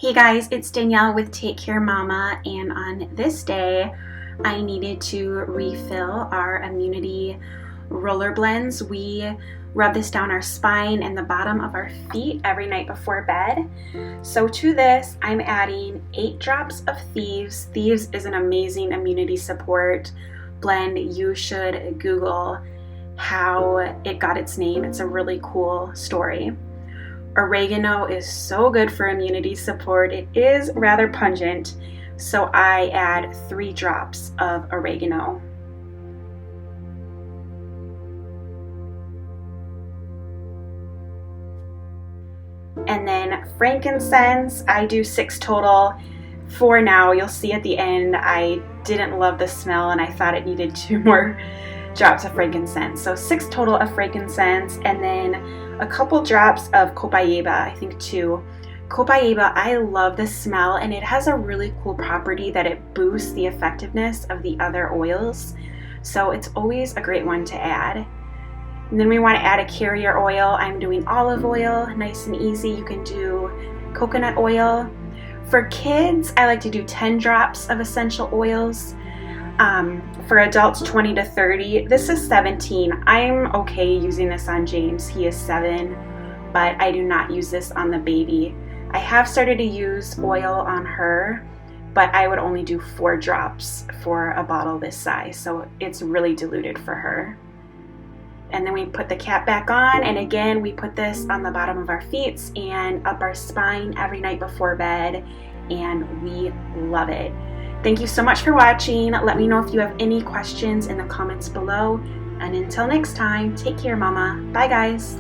Hey guys, it's Danielle with Take Care Mama, and on this day I needed to refill our immunity roller blends. We rub this down our spine and the bottom of our feet every night before bed. So to this I'm adding 8 drops of Thieves. Thieves is an amazing immunity support blend. You should Google how it got its name. It's a really cool story. Oregano is so good for immunity support. It is rather pungent, so I add 3 drops of oregano. And then frankincense, I do 6 total. For now, you'll see at the end, I didn't love the smell and I thought it needed 2 more drops of frankincense. So 6 total of frankincense, and then a couple drops of copaiba, I think 2. Copaiba, I love the smell, and it has a really cool property that it boosts the effectiveness of the other oils. So it's always a great one to add. And then we want to add a carrier oil. I'm doing olive oil, nice and easy. You can do coconut oil. For kids, I like to do 10 drops of essential oils. For adults 20 to 30, this is 17. I'm okay using this on James. He is 7, but I do not use this on the baby. I have started to use oil on her, but I would only do 4 drops for a bottle this size, so it's really diluted for her. And then we put the cap back on, and again we put this on the bottom of our feet and up our spine every night before bed, and we love it. Thank you so much for watching. Let me know if you have any questions in the comments below. And until next time, take care, Mama. Bye, guys.